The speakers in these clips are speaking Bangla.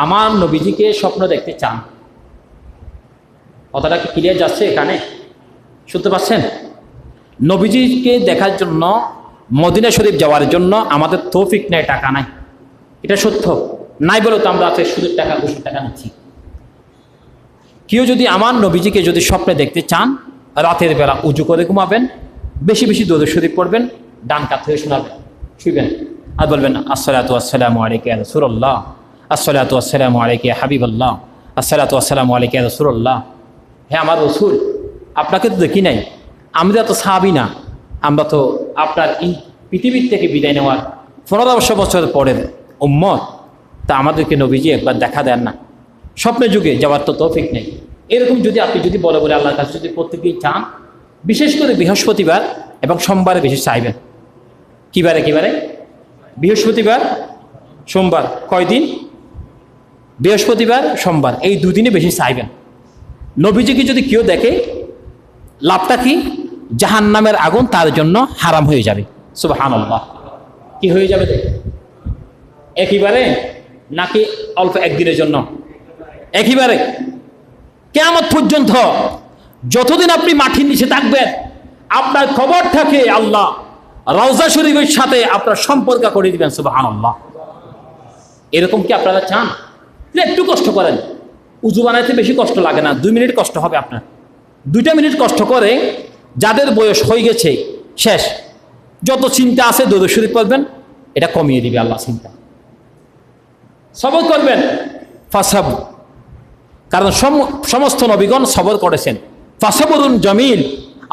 আমার নবীজিকে স্বপ্ন দেখতে চান, কথাটা কি ক্লিয়ার যাচ্ছে এখানে? শুনতে পাচ্ছেন? নবীজিকে দেখার জন্য মদিনা শরীফ যাওয়ার জন্য আমাদের তৌফিক নেই, টাকা নাই, এটা সত্য। নাই বলে তো আমরা আছে সুদের টাকা ঘুষের টাকা নিচ্ছি। কেউ যদি আমার নবীজিকে যদি স্বপ্নে দেখতে চান, রাতের বেলা উজু করে ঘুমাবেন, বেশি বেশি দরুদ শরীফ পড়বেন, ডান কাত থেকে শোনাবেন, শুইবেন, আর বলবেন আসসালাতু ওয়াসসালামু আলাইকা ইয়া রাসূলুল্লাহ, আসসালাতু ওয়াসসালামু আলাইকা ইয়া হাবিবাল্লাহ, আসসালাতু ওয়াসসালামু আলাইকা ইয়া রাসূলুল্লাহ। হে আমার রসুল, আপনাকে তো দেখি নাই, আমরা তো সাহাবী না, আমরা তো আপনার এই পৃথিবীর থেকে বিদায় নেওয়ার 1500 বছর পরের উম্মত, তা আমাদেরকে নবীজি একবার দেখা দেন না, স্বপ্নের যুগে যাওয়ার তো তৌফিক নেই। এরকম যদি আপনি যদি বলে বলে আল্লাহর কাছে যদি প্রত্যেকেই চান, বিশেষ করে বৃহস্পতিবার এবং সোমবারে বেশি চাইবেন। কিবারে কিবারে? বৃহস্পতিবার সোমবার, কয়দিন? বৃহস্পতিবার সোমবার, এই দুদিনে বেশি চাইবেন। নবীজিকে যদি কেউ দেখে, লাভটা কি? জাহান্নামের আগুন তার জন্য হারাম হয়ে যাবে। সুবহানাল্লাহ। কি হয়ে যাবে? একেবারে নাকি অল্প একদিনের জন্য? একেবারে কিয়ামত পর্যন্ত যতদিন আপনি মাটির নিচে থাকবেন, আপনার খবর থাকে আল্লাহ রওজা শরীফের সাথে আপনার সম্পর্ক করে দিবেন। সুবহানাল্লাহ। এরকম কি আপনারা চান? একটু কষ্ট করেন, উজু বানাইতে বেশি কষ্ট লাগে না, 2 মিনিট কষ্ট হবে আপনার। 2 মিনিট কষ্ট করে যাদের বয়স হয়ে গেছে শেষ, যত চিন্তা আছে দরুদ শরীফ পড়বেন, এটা কমিয়ে দিবে আল্লাহ চিন্তা। সবর করবেন, ফাসাবু, কারণ সমস্ত নবীগণ সবর করেছেন। ফাসাবরুন জামিল,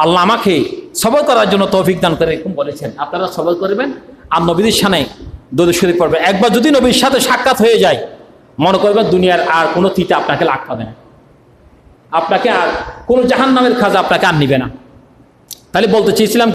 আল্লাহ আমাকে সবর করার জন্য তৌফিক দান করে এরকম বলেছেন। আপনারা সবর করবেন আর নবীদের সামনে দরুদ শরীফ পড়বেন। একবার যদি নবীর সাথে সাক্ষাৎ হয়ে যায়, মনে করবেন দুনিয়ার আর কোনো তিতা আপনাকে লাগ পাবে না, আপনাকে আর কোনো জাহান্নামের খাজা আপনাকে আর নিবে না। তাহলে বলতে চেয়েছিলাম